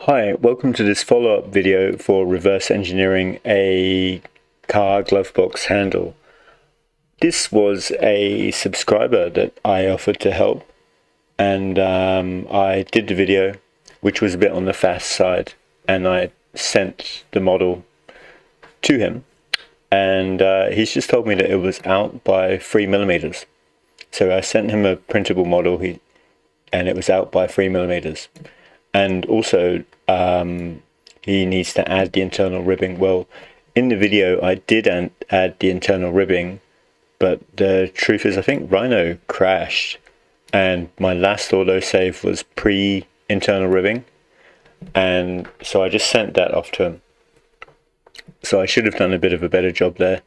Hi, welcome to this follow-up video for reverse engineering a car glove box handle. This was a subscriber that I offered to help, and I did the video, which was a bit on the fast side, and I sent the model to him, and he's just told me that it was out by 3mm. So I sent him a printable model, and it was out by 3mm. And also, he needs to add the internal ribbing. Well, in the video, I did add the internal ribbing, but the truth is, I think Rhino crashed, and my last autosave was pre-internal ribbing, and so I just sent that off to him. So I should have done a bit of a better job there.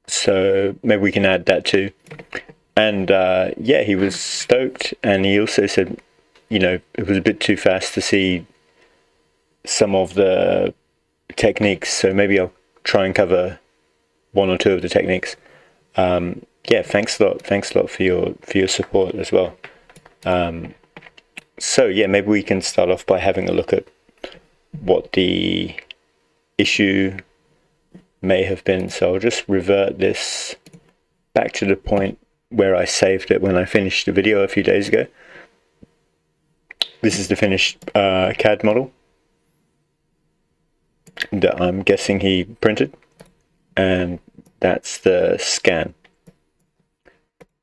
So maybe we can add that too. And yeah, he was stoked, and he also said, you know, it was a bit too fast to see some of the techniques, so maybe I'll try and cover one or two of the techniques. Yeah, thanks a lot for your support as well. So yeah, maybe we can start off by having a look at what the issue may have been. So I'll just revert this back to the point where I saved it when I finished the video a few days ago. This is the finished CAD model that I'm guessing he printed, and that's the scan.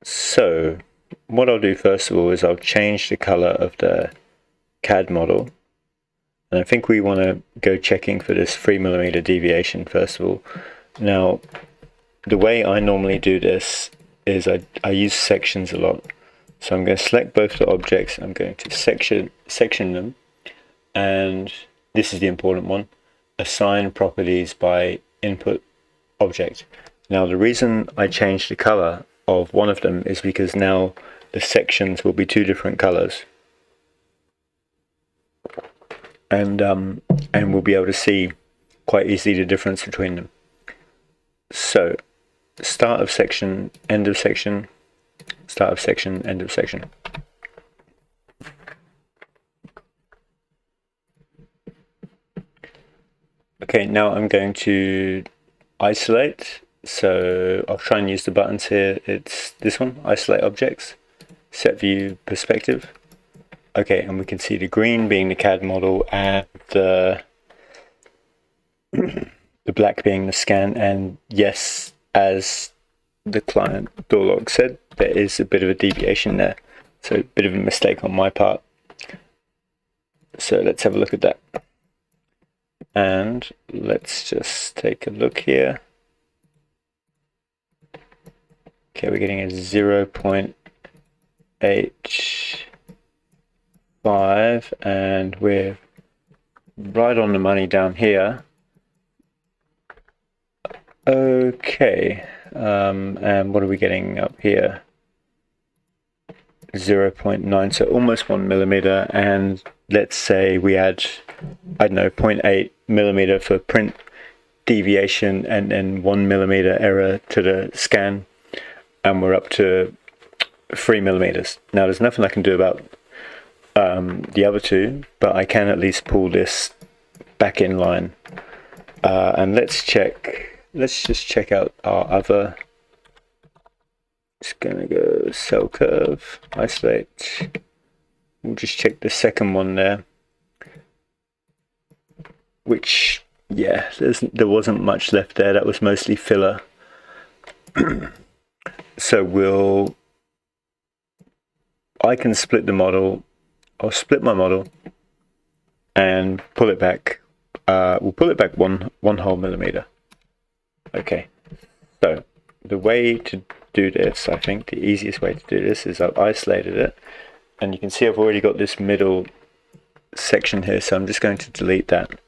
So what I'll do first of all is I'll change the color of the CAD model, and I think we want to go checking for this 3mm deviation first of all. Now, the way I normally do this is I use sections a lot. So I'm going to select both the objects, I'm going to section them, and this is the important one: assign properties by input object. Now the reason I changed the color of one of them is because now the sections will be two different colors, and we'll be able to see quite easily the difference between them. So start of section, end of section, start of section, end of section. Okay, now I'm going to isolate. So I'll try and use the buttons here. It's this one, isolate objects, set view perspective. Okay, and we can see the green being the CAD model, and the black being the scan. And yes, as the client door log said, there is a bit of a deviation there, so a bit of a mistake on my part. So let's have a look at that, and let's just take a look here. Okay, we're getting a 0.85, and we're right on the money down here. Okay, and what are we getting up here? 0.9, so almost 1mm, and let's say we add, I don't know, 0.8mm for print deviation, and then 1mm error to the scan, and we're up to 3mm. Now there's nothing I can do about the other two, but I can at least pull this back in line, and let's just check out our other. Just gonna go cell curve, isolate. We'll just check the second one there, which, yeah, there wasn't much left there. That was mostly filler. So I can split the model. I'll split my model and pull it back. We'll pull it back one whole millimeter. Okay, so the way to do this, I think the easiest way to do this is I've isolated it, and you can see I've already got this middle section here, so I'm just going to delete that.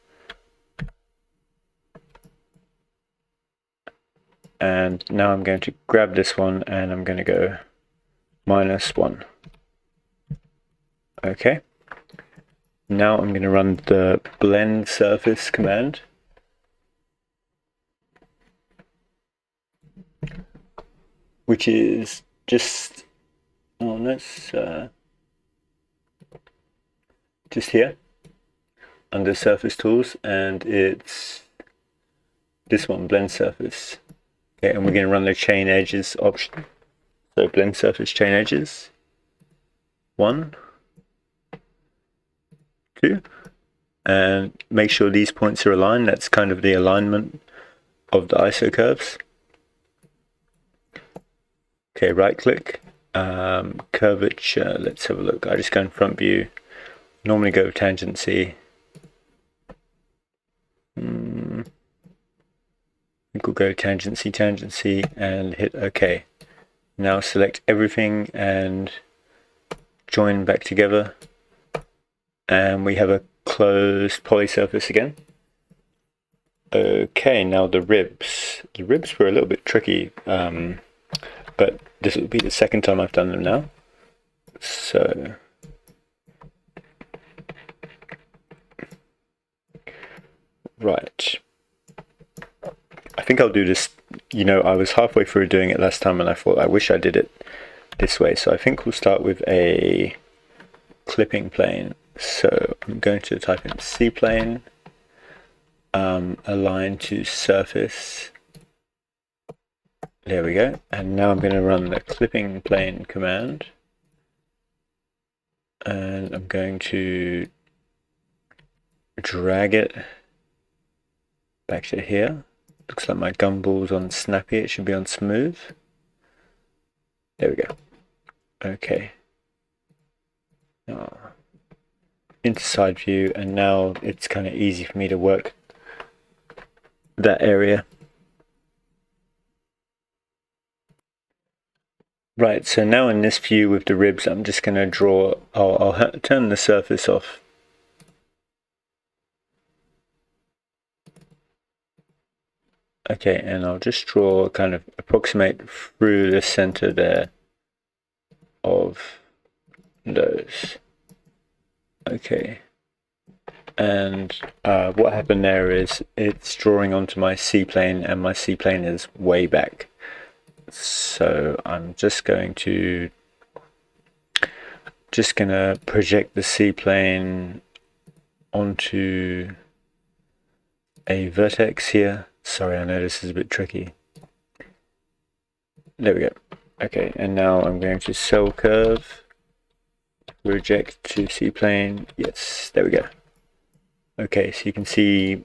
And now I'm going to grab this one, and I'm going to go -1. Okay, now I'm going to run the blend surface command, which is just, oh, let's just here under surface tools, and it's this one, blend surface. Okay, and we're going to run the chain edges option. So blend surface chain edges, 1, 2, and make sure these points are aligned. That's kind of the alignment of the ISO curves. Okay, right click, curvature, let's have a look. I just go in front view, normally go with tangency. I think we'll go tangency, and hit OK. Now select everything and join back together, and we have a closed poly surface again. Okay, now the ribs. The ribs were a little bit tricky, but this will be the second time I've done them now. So right, I think I'll do this. You know, I was halfway through doing it last time and I thought I wish I did it this way. So I think we'll start with a clipping plane. So I'm going to type in Cplane, align to surface. There we go. And now I'm going to run the clipping plane command. And I'm going to drag it back to here. Looks like my gumball's on snappy, it should be on smooth. There we go. Okay. Now, into side view, and now it's kind of easy for me to work that area. Right, so now in this view with the ribs, I'm just going to draw, I'll turn the surface off. Okay, and I'll just draw, kind of approximate through the center there of those. Okay, and what happened there is it's drawing onto my C-plane, and my C-plane is way back. So I'm just going to project the C-plane onto a vertex here. Sorry, I know this is a bit tricky. There we go. Okay, and now I'm going to cell curve, project to C-plane. Yes, there we go. Okay, so you can see.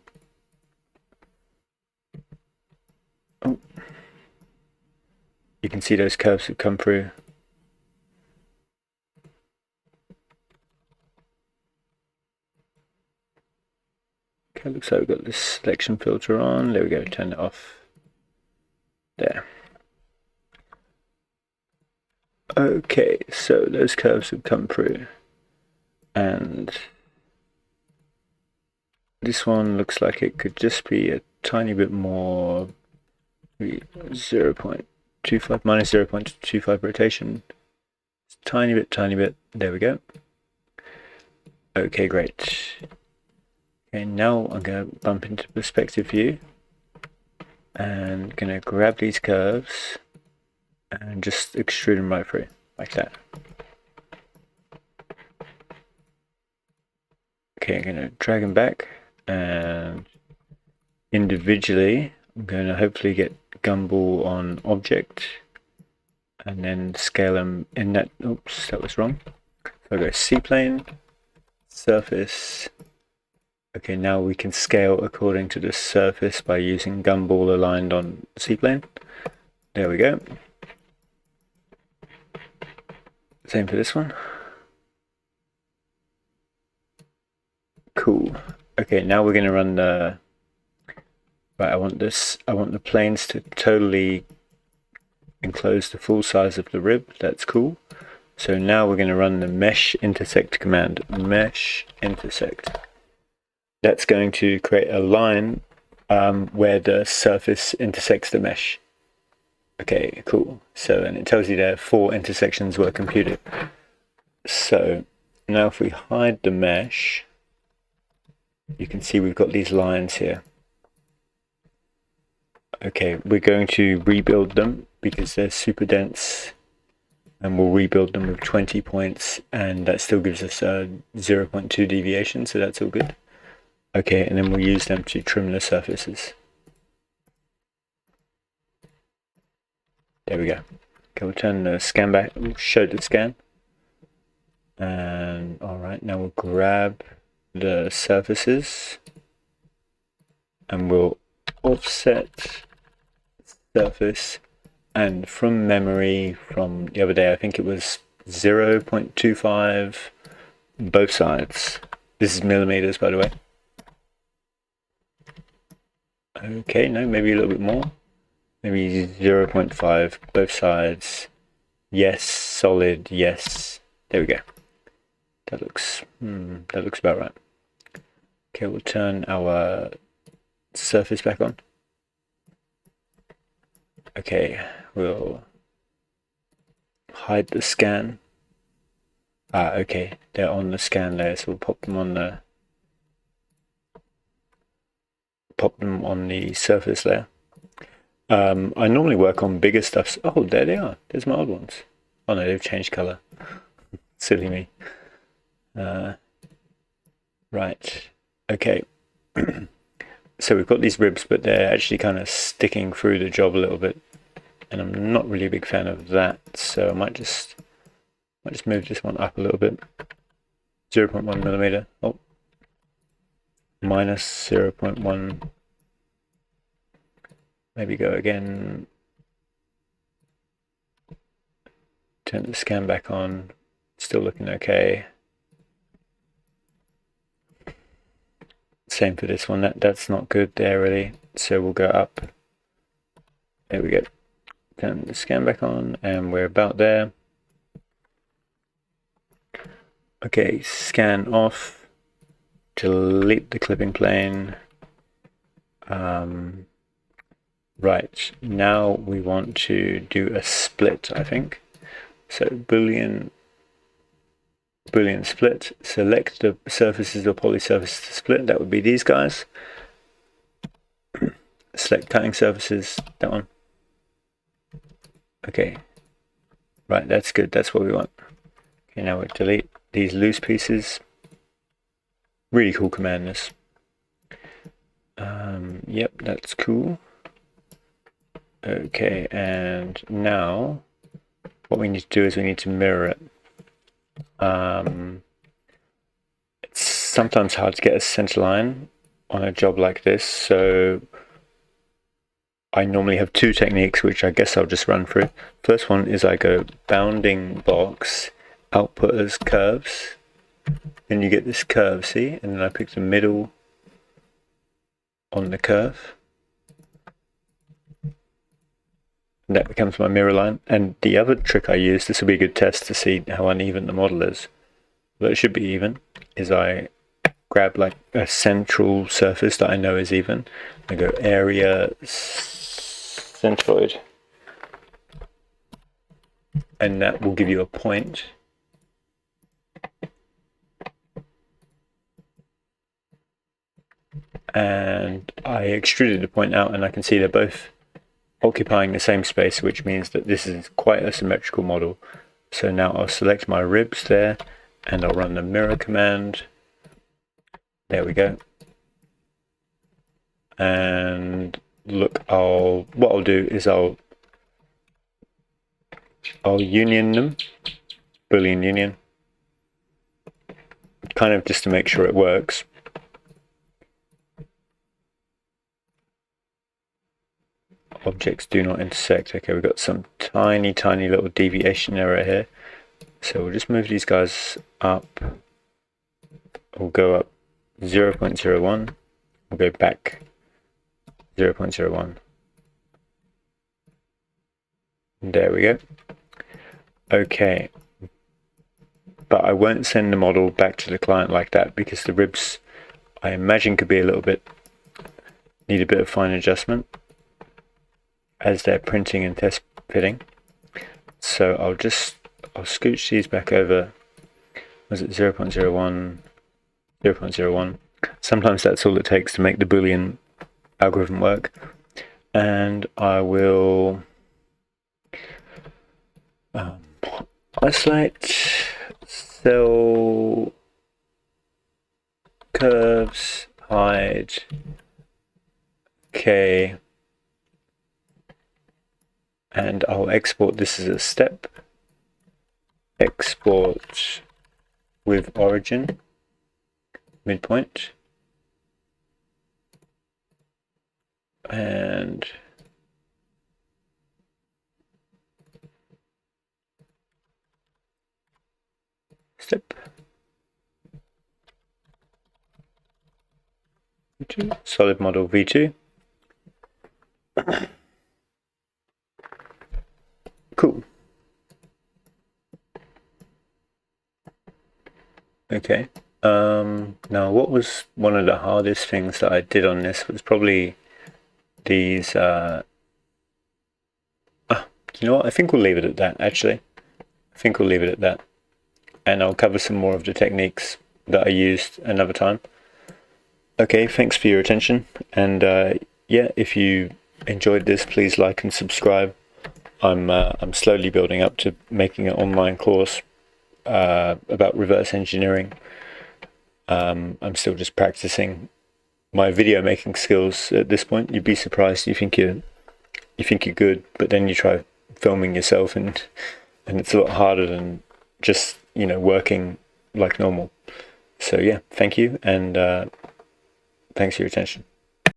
Oh, you can see those curves have come through. Okay, looks like we've got this selection filter on. There we go, turn it off. There. Okay, so those curves have come through. And this one looks like it could just be a tiny bit more, 0.25, minus 0.25 rotation. Tiny bit, there we go. Okay, great. Okay, now I'm going to bump into perspective view and going to grab these curves and just extrude them right through, like that. Okay, I'm going to drag them back, and individually I'm going to hopefully get gumball on object and then scale them in that. Oops, that was wrong. So I go C-plane, surface. Okay, now we can scale according to the surface by using gumball aligned on C-plane. There we go. Same for this one. Cool. Okay, now we're going to run the. Right, I want the planes to totally enclose the full size of the rib. That's cool. So now we're going to run the mesh intersect command. Mesh intersect. That's going to create a line where the surface intersects the mesh. Okay, cool. So, and it tells you there 4 intersections were computed. So now if we hide the mesh, you can see we've got these lines here. Okay, we're going to rebuild them because they're super dense and we'll rebuild them with 20 points, and that still gives us a 0.2 deviation, so that's all good. Okay, and then we'll use them to trim the surfaces. There we go. Okay, we'll turn the scan back, show the scan. And alright, now we'll grab the surfaces and we'll offset surface, and from memory from the other day, I think it was 0.25 both sides. This is millimeters, by the way. Okay, no, maybe a little bit more. Maybe 0.5 both sides. Yes, solid, yes. There we go. That looks about right. Okay, we'll turn our surface back on. Okay, we'll hide the scan. Okay, they're on the scan layer, so we'll pop them on the surface layer. I normally work on bigger stuff. Oh, there they are. There's my old ones. Oh no, they've changed color. Silly me. Right. Okay. So we've got these ribs, but they're actually kind of sticking through the job a little bit, and I'm not really a big fan of that. So I might just move this one up a little bit. 0.1 millimeter. Oh, minus 0.1. Maybe go again. Turn the scan back on. Still looking okay. Same for this one. That's not good there really. So we'll go up. There we go. Turn the scan back on, and we're about there. Okay, scan off. Delete the clipping plane. Right, now we want to do a split, I think. So Boolean split. Select the surfaces or poly surfaces to split. That would be these guys. Select cutting surfaces, that one. Okay, right, that's good, that's what we want. Okay, now we'll delete these loose pieces. Really cool command, this. Yep, that's cool. Okay, and now what we need to do is we need to mirror it. It's sometimes hard to get a center line on a job like this, so I normally have two techniques, which I guess I'll just run through. First one is I go bounding box, output as curves, and you get this curve, see? And then I pick the middle on the curve. And that becomes my mirror line. And the other trick I use, this will be a good test to see how uneven the model is, but it should be even, is I grab like a central surface that I know is even. I go area centroid, and that will give you a point. And I extruded the point out, and I can see they're both occupying the same space, which means that this is quite a symmetrical model. So now I'll select my ribs there, and I'll run the mirror command. There we go. And look, what I'll do is I'll union them, Boolean union, kind of just to make sure it works. Objects do not intersect. Okay, we've got some tiny little deviation error here. So we'll just move these guys up. We'll go up 0.01. We'll go back 0.01. There we go. Okay. But I won't send the model back to the client like that, because the ribs, I imagine, could be need a bit of fine adjustment as they're printing and test fitting. So I'll scooch these back over. Was it 0.01, 0.01? Sometimes that's all it takes to make the Boolean algorithm work. And I will isolate, cell curves, hide, okay, and I'll export this as a step, export with origin, midpoint, and step, V2, solid model V2. Cool. Okay. Now what was one of the hardest things that I did on this was probably these, you know what, I think we'll leave it at that, actually. I think we'll leave it at that. And I'll cover some more of the techniques that I used another time. Okay, thanks for your attention. And yeah, if you enjoyed this, please like and subscribe. I'm slowly building up to making an online course about reverse engineering. I'm still just practicing my video making skills at this point. You'd be surprised. You think you're good, but then you try filming yourself, and it's a lot harder than just working like normal. So yeah, thank you, and thanks for your attention.